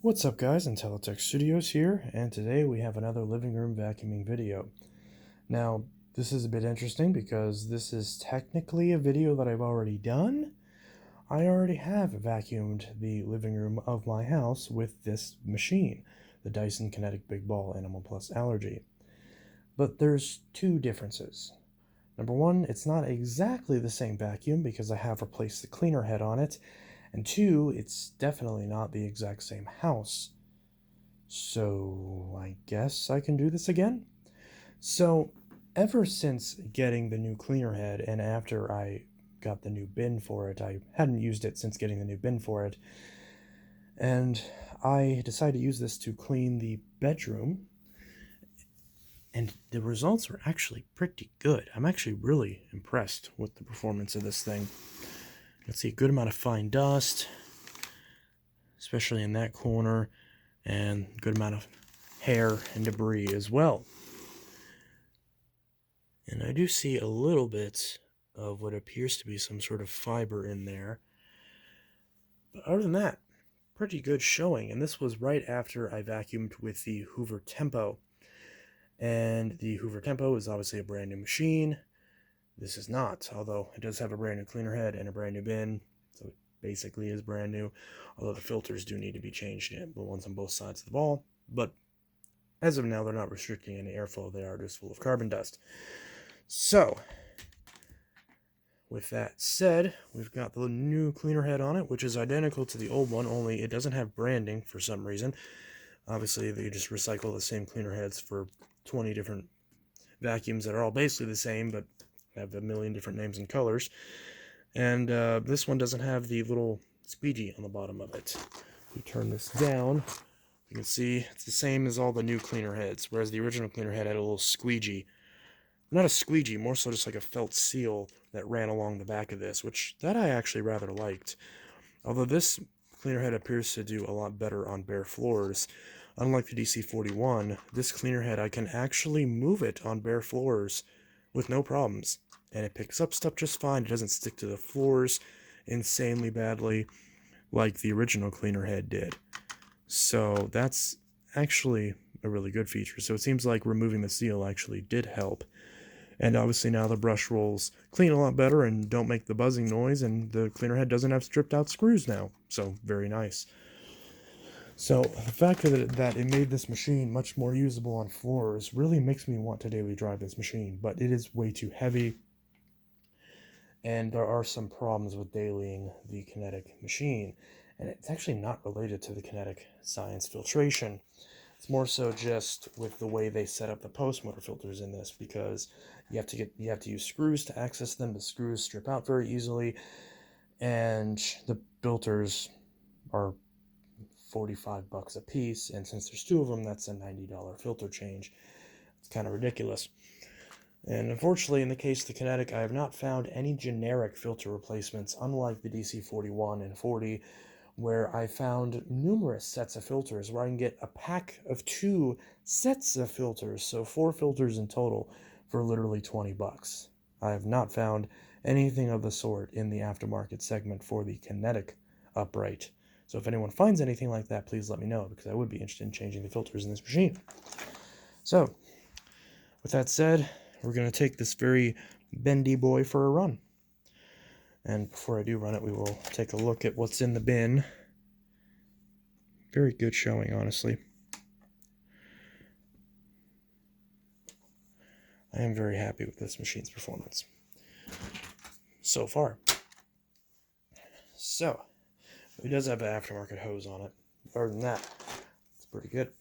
What's up guys, Untitled Studios here, and today we have another living room vacuuming video. Now, this is a bit interesting because this is technically a video that I've already done. I already have vacuumed the living room of my house with this machine, the Dyson Cinetic Big Ball Animal Plus Allergy. But there's two differences. Number one, it's not exactly the same vacuum because I have replaced the cleaner head on it, and two, it's definitely not the exact same house. So I guess I can do this again? So ever since getting the new cleaner head and after I got the new bin for it, I hadn't used it since getting the new bin for it, and I decided to use this to clean the bedroom, and the results were actually pretty good. I'm actually really impressed with the performance of this thing. You can see a good amount of fine dust, especially in that corner, and a good amount of hair and debris as well. And I do see a little bit of what appears to be some sort of fiber in there. But other than that, pretty good showing. And this was right after I vacuumed with the Hoover Tempo. And the Hoover Tempo is obviously a brand new machine. This is not, although it does have a brand new cleaner head and a brand new bin. So it basically is brand new, although the filters do need to be changed in, the ones on both sides of the ball. But as of now, they're not restricting any airflow. They are just full of carbon dust. So, with that said, we've got the new cleaner head on it, which is identical to the old one, only it doesn't have branding for some reason. Obviously, they just recycle the same cleaner heads for 20 different vacuums that are all basically the same, but have a million different names and colors. And this one doesn't have the little squeegee on the bottom of it. If we turn this down, you can see it's the same as all the new cleaner heads, whereas the original cleaner head had a little squeegee. Not a squeegee, more so just like a felt seal that ran along the back of this, which that I actually rather liked. Although this cleaner head appears to do a lot better on bare floors. Unlike the DC41, this cleaner head I can actually move it on bare floors with no problems. And it picks up stuff just fine. It doesn't stick to the floors insanely badly like the original cleaner head did. So that's actually a really good feature. So it seems like removing the seal actually did help. And obviously now the brush rolls clean a lot better and don't make the buzzing noise, and the cleaner head doesn't have stripped out screws now. So very nice. So the fact that it made this machine much more usable on floors really makes me want to daily drive this machine, but it is way too heavy. And there are some problems with dailying the Cinetic machine. And it's actually not related to the Cinetic Science filtration. It's more so just with the way they set up the post motor filters in this, because you have to use screws to access them. The screws strip out very easily, and the filters are $45 a piece, and since there's two of them, that's a $90 filter change. It's kind of ridiculous. And unfortunately, in the case of the Cinetic, I have not found any generic filter replacements, unlike the DC41 and 40, where I found numerous sets of filters, where I can get a pack of 2 sets of filters, so 4 filters in total, for literally $20. I have not found anything of the sort in the aftermarket segment for the Cinetic upright. So if anyone finds anything like that, please let me know, because I would be interested in changing the filters in this machine. So, with that said, we're going to take this very bendy boy for a run. And before I do run it, we will take a look at what's in the bin. Very good showing, honestly. I am very happy with this machine's performance so far. So, it does have an aftermarket hose on it. Other than that, it's pretty good.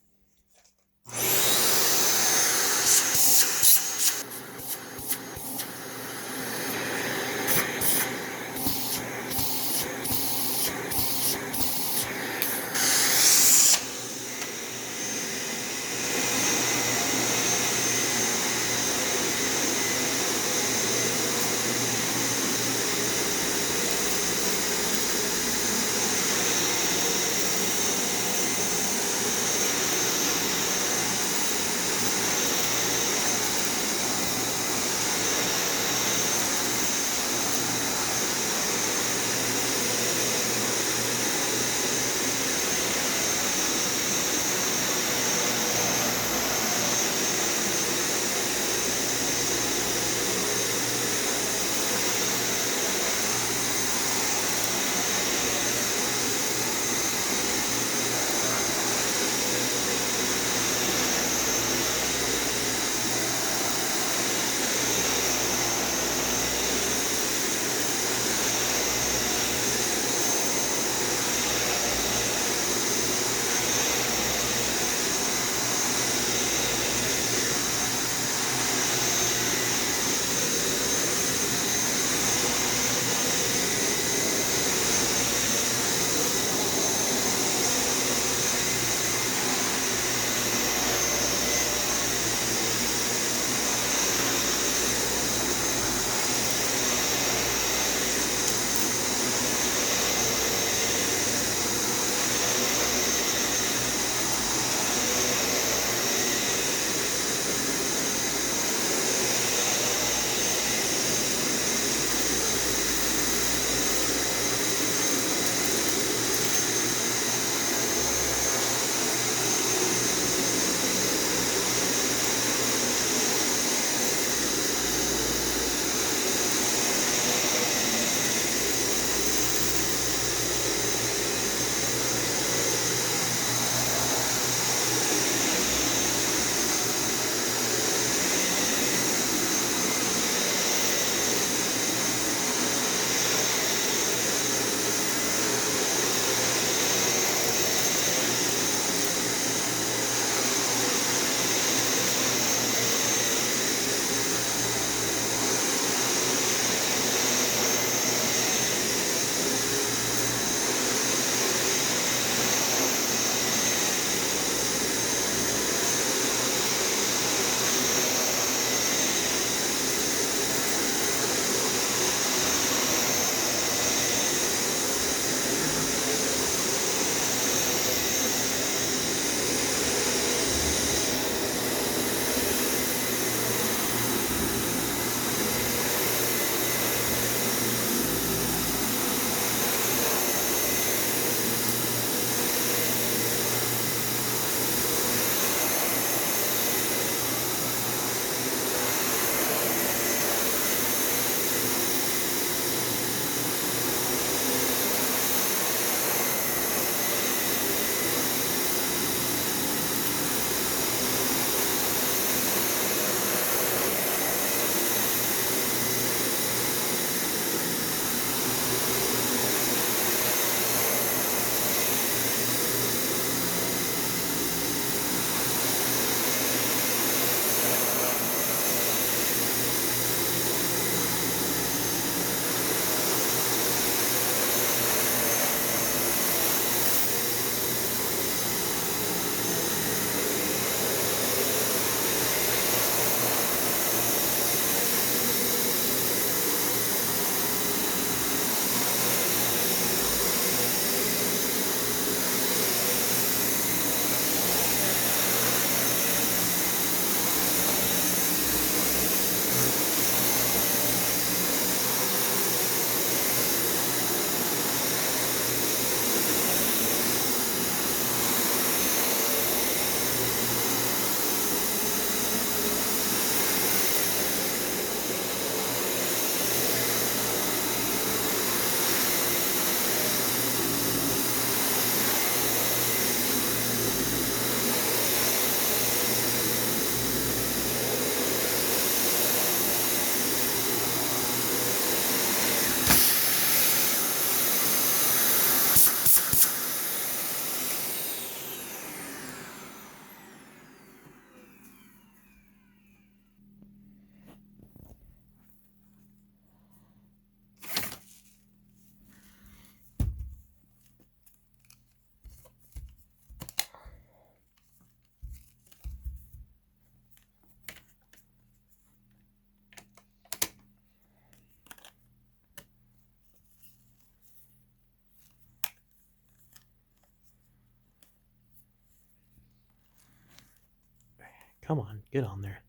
Come on, get on there.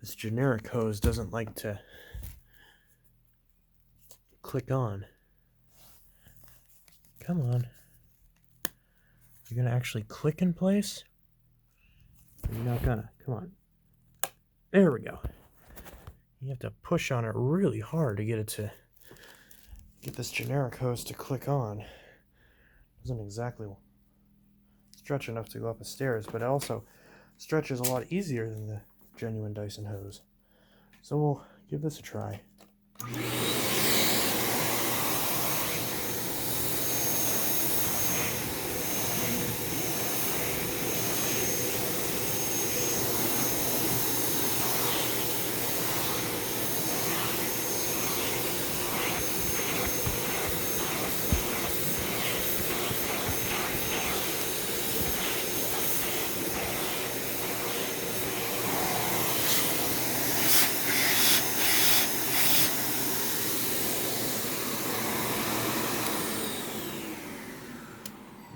This generic hose doesn't like to click on. Come on. You're gonna actually click in place? Or you're not gonna? Come on. There we go. You have to push on it really hard to get it to get this generic hose to click on. Doesn't exactly stretch enough to go up the stairs, but it also stretches a lot easier than the genuine Dyson hose. So we'll give this a try.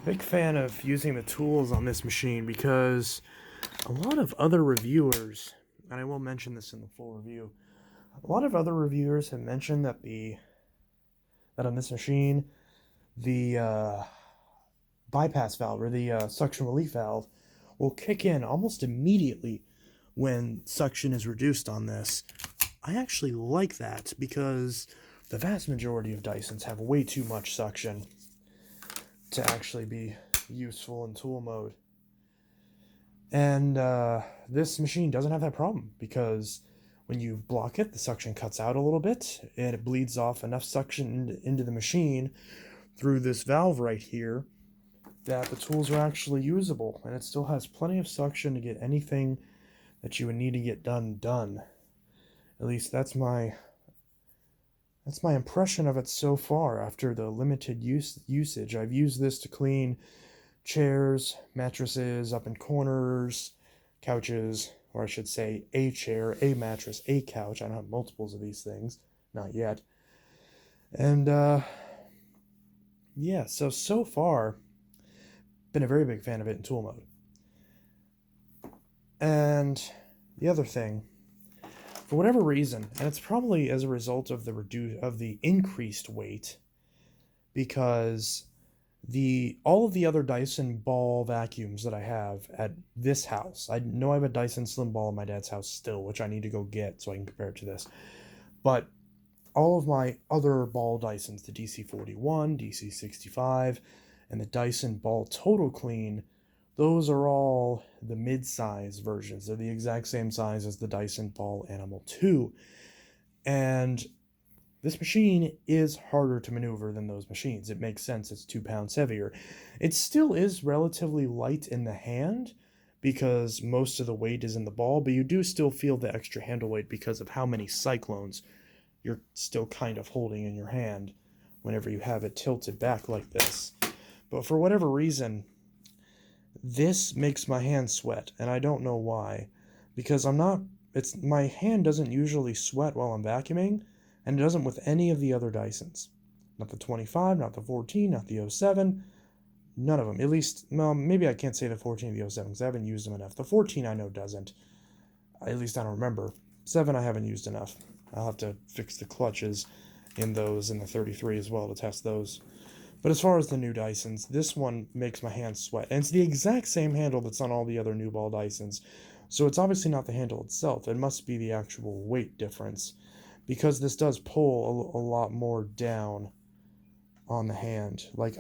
Big fan of using the tools on this machine because a lot of other reviewers, and I will mention this in the full review, a lot of other reviewers have mentioned that that on this machine, the bypass valve or the suction relief valve will kick in almost immediately when suction is reduced on this. I actually like that because the vast majority of Dysons have way too much suction to actually be useful in tool mode. And this machine doesn't have that problem because when you block it, the suction cuts out a little bit and it bleeds off enough suction into the machine through this valve right here that the tools are actually usable, and it still has plenty of suction to get anything that you would need to get done. At least that's my impression of it so far after the limited usage. I've used this to clean chairs, mattresses up in corners, couches, or I should say a chair, a mattress, a couch. I don't have multiples of these things, not yet. And yeah, so far, been a very big fan of it in tool mode. And the other thing, for whatever reason, and it's probably as a result of the increased weight, because all of the other Dyson ball vacuums that I have at this house, I know I have a Dyson Slim Ball at my dad's house still, which I need to go get so I can compare it to this. But all of my other ball Dysons, the DC41, DC65, and the Dyson Ball Total Clean, those are all the mid-size versions. They're the exact same size as the Dyson Ball Animal 2. And this machine is harder to maneuver than those machines. It makes sense. It's 2 pounds heavier. It still is relatively light in the hand because most of the weight is in the ball, but you do still feel the extra handle weight because of how many cyclones you're still kind of holding in your hand whenever you have it tilted back like this. But for whatever reason, this makes my hand sweat, and I don't know why. Because my hand doesn't usually sweat while I'm vacuuming, and it doesn't with any of the other Dysons. Not the 25, not the 14, not the 07, none of them. At least, well, maybe I can't say the 14 or the 07 because I haven't used them enough. The 14 I know doesn't. At least I don't remember. 7 I haven't used enough. I'll have to fix the clutches in those and the 33 as well to test those. But as far as the new Dysons, this one makes my hand sweat. And it's the exact same handle that's on all the other new ball Dysons. So it's obviously not the handle itself. It must be the actual weight difference. Because this does pull a lot more down on the hand. Like,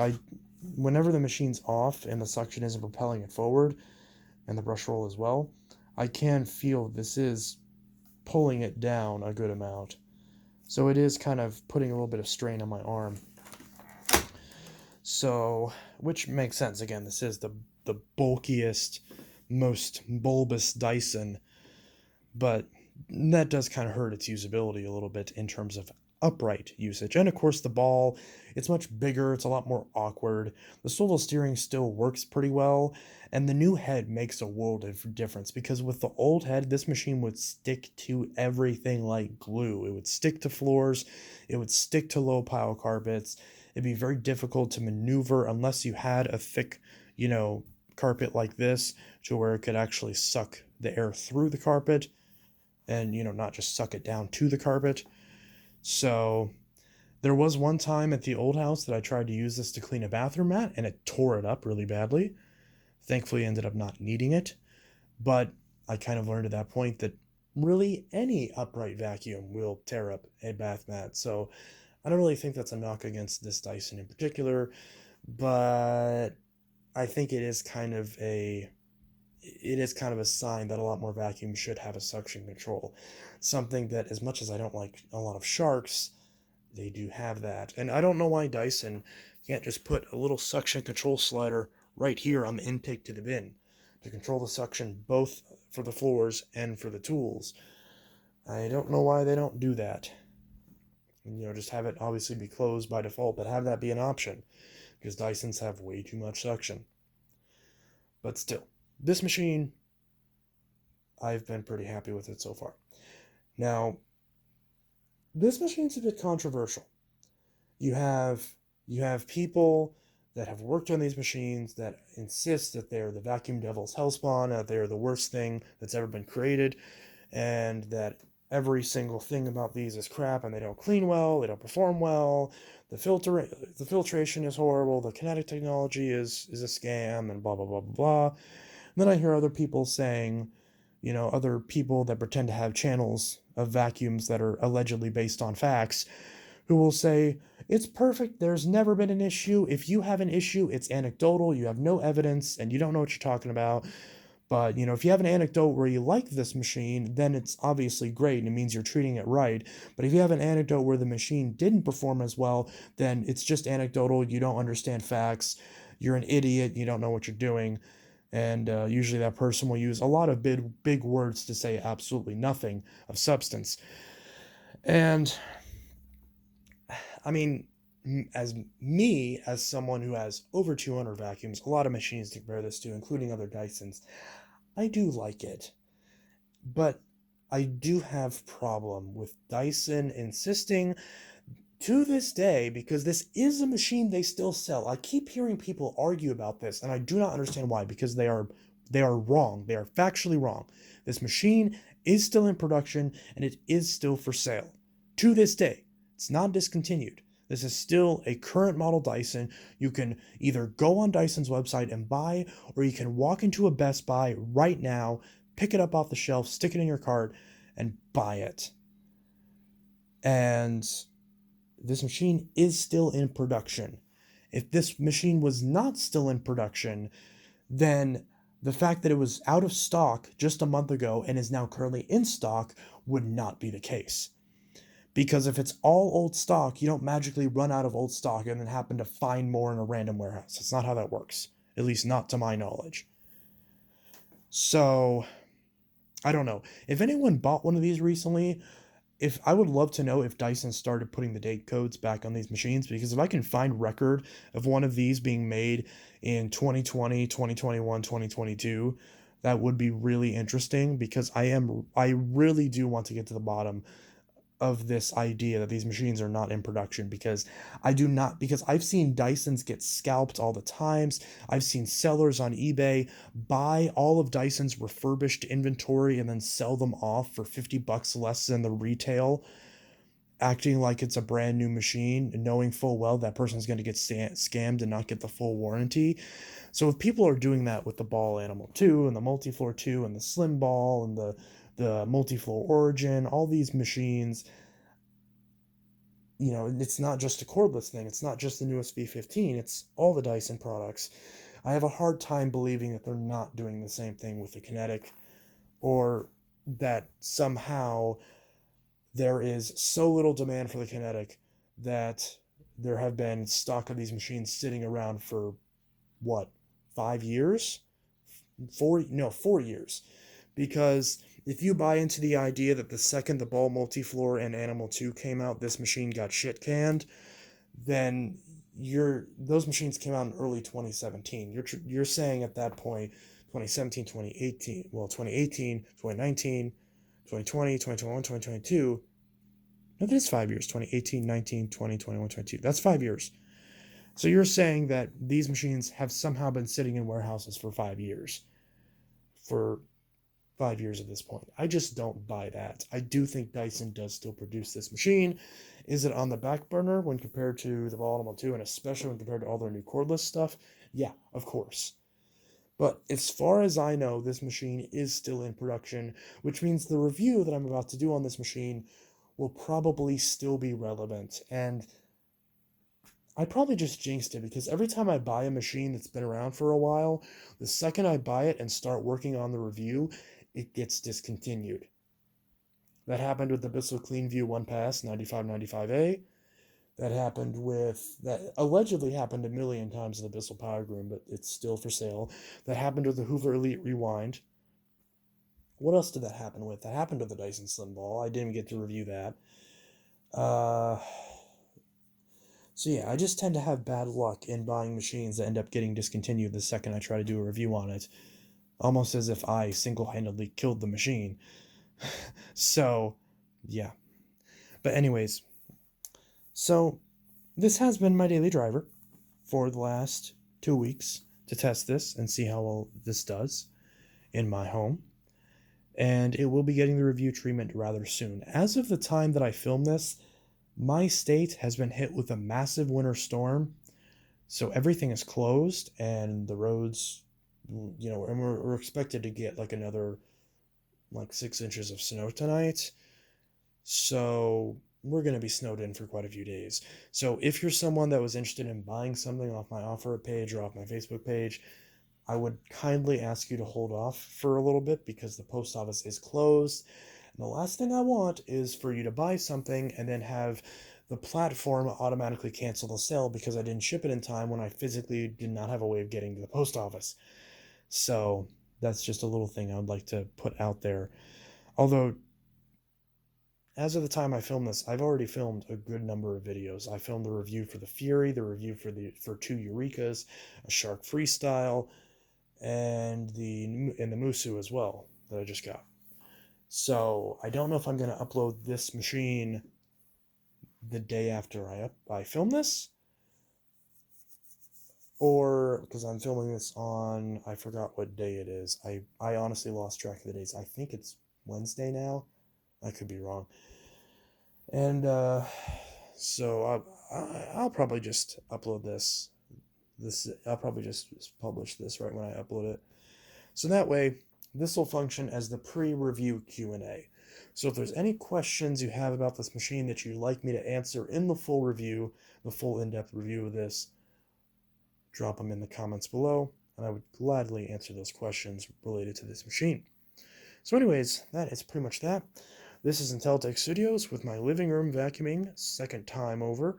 whenever the machine's off and the suction isn't propelling it forward, and the brush roll as well, I can feel this is pulling it down a good amount. So it is kind of putting a little bit of strain on my arm. So, which makes sense. Again, this is the bulkiest, most bulbous Dyson, but that does kind of hurt its usability a little bit in terms of upright usage. And of course the ball, it's much bigger, it's a lot more awkward. The swivel steering still works pretty well, and the new head makes a world of difference because with the old head, this machine would stick to everything like glue. It would stick to floors, it would stick to low pile carpets. It'd be very difficult to maneuver unless you had a thick carpet like this to where it could actually suck the air through the carpet and, not just suck it down to the carpet. So there was one time at the old house that I tried to use this to clean a bathroom mat and it tore it up really badly. Thankfully, I ended up not needing it. But I kind of learned at that point that really any upright vacuum will tear up a bath mat. So I don't really think that's a knock against this Dyson in particular, but I think it is kind of a sign that a lot more vacuums should have a suction control. Something that, as much as I don't like a lot of sharks, they do have that. And I don't know why Dyson can't just put a little suction control slider right here on the intake to the bin to control the suction both for the floors and for the tools. I don't know why they don't do that. And, just have it obviously be closed by default, but have that be an option, because Dysons have way too much suction. But still, this machine, I've been pretty happy with it so far. Now, this machine's a bit controversial. You have people that have worked on these machines that insist that they're the vacuum devil's hellspawn, that they're the worst thing that's ever been created, and that every single thing about these is crap and they don't clean well, they don't perform well, the filtration is horrible, the Cinetic technology is a scam, and blah blah blah blah blah. And then I hear other people saying, other people that pretend to have channels of vacuums that are allegedly based on facts, who will say, it's perfect, there's never been an issue. If you have an issue, it's anecdotal, you have no evidence, and you don't know what you're talking about. But, if you have an anecdote where you like this machine, then it's obviously great, and it means you're treating it right. But if you have an anecdote where the machine didn't perform as well, then it's just anecdotal, you don't understand facts, you're an idiot, you don't know what you're doing. And usually that person will use a lot of big words to say absolutely nothing of substance. And I mean, as someone who has over 200 vacuums, a lot of machines to compare this to, including other Dysons, I do like it. But I do have problem with Dyson insisting to this day, because this is a machine they still sell. I keep hearing people argue about this, and I do not understand why, because they are wrong. They are factually wrong. This machine is still in production, and it is still for sale. To this day. It's not discontinued. This is still a current model Dyson. You can either go on Dyson's website and buy, or you can walk into a Best Buy right now, pick it up off the shelf, stick it in your cart, and buy it. And this machine is still in production. If this machine was not still in production, then the fact that it was out of stock just a month ago and is now currently in stock would not be the case. Because if it's all old stock, you don't magically run out of old stock and then happen to find more in a random warehouse. That's not how that works. At least not to my knowledge. So, I don't know. If anyone bought one of these recently, I would love to know if Dyson started putting the date codes back on these machines, because if I can find record of one of these being made in 2020, 2021, 2022, that would be really interesting, because I really do want to get to the bottom of this idea that these machines are not in production, because I've seen Dysons get scalped all the times. I've seen sellers on eBay buy all of Dyson's refurbished inventory and then sell them off for $50 less than the retail, acting like it's a brand new machine and knowing full well that person's going to get scammed and not get the full warranty. So if people are doing that with the Ball Animal 2 and the Multifloor 2 and the Slim Ball and the Multifloor Origin, all these machines, it's not just a cordless thing. It's not just the newest V15. It's all the Dyson products. I have a hard time believing that they're not doing the same thing with the Cinetic, or that somehow there is so little demand for the Cinetic that there have been stock of these machines sitting around for, 5 years? 4 years. Because if you buy into the idea that the second the Ball Multifloor and Animal 2 came out, this machine got shit canned, then those machines came out in early 2017. You're saying at that point, 2017, 2018, 2019, 2020, 2021, 2022. No, that is 5 years. 2018, 19, 20, 21, 22. That's 5 years. So you're saying that these machines have somehow been sitting in warehouses for 5 years. For 5 years at this point. I just don't buy that. I do think Dyson does still produce this machine. Is it on the back burner when compared to the Volatile 2, and especially when compared to all their new cordless stuff? Yeah, of course. But as far as I know, this machine is still in production, which means the review that I'm about to do on this machine will probably still be relevant. And I probably just jinxed it because every time I buy a machine that's been around for a while, the second I buy it and start working on the review, it gets discontinued. That happened with the Bissell CleanView 1Pass 9595A. That allegedly happened a million times in the Bissell Power Room, but it's still for sale. That happened with the Hoover Elite Rewind. What else did that happen with? That happened with the Dyson Slim Ball. I didn't get to review that. So yeah, I just tend to have bad luck in buying machines that end up getting discontinued the second I try to do a review on it. Almost as if I single-handedly killed the machine. So, yeah. But anyways, so this has been my daily driver for the last 2 weeks to test this and see how well this does in my home. And it will be getting the review treatment rather soon. As of the time that I film this, my state has been hit with a massive winter storm, so everything is closed and the roads, and we're expected to get like another 6 inches of snow tonight. So we're going to be snowed in for quite a few days. So if you're someone that was interested in buying something off my offer page or off my Facebook page, I would kindly ask you to hold off for a little bit because the post office is closed. And the last thing I want is for you to buy something and then have the platform automatically cancel the sale because I didn't ship it in time when I physically did not have a way of getting to the post office. So that's just a little thing I would like to put out there. Although, as of the time I filmed this, I've already filmed a good number of videos. I filmed the review for the Fury, the review for 2 Eurekas, a Shark Freestyle, and the Musu as well that I just got. So I don't know if I'm going to upload this machine the day after I film this, or because I'm filming this on, I forgot what day it is. I honestly lost track of the days. I think it's Wednesday now. I could be wrong. And so I'll probably just upload this. I'll probably just publish this right when I upload it. So that way, this will function as the pre-review Q&A. So if there's any questions you have about this machine that you'd like me to answer in the full review, the full in-depth review of this, drop them in the comments below, and I would gladly answer those questions related to this machine. So anyways, that is pretty much that. This is Inteltech Studios with my living room vacuuming, second time over,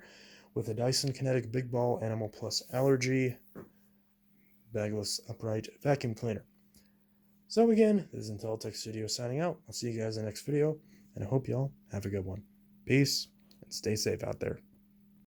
with a Dyson Cinetic Big Ball Animal Plus Allergy bagless upright vacuum cleaner. So again, this is Inteltech Studios signing out. I'll see you guys in the next video, and I hope y'all have a good one. Peace, and stay safe out there.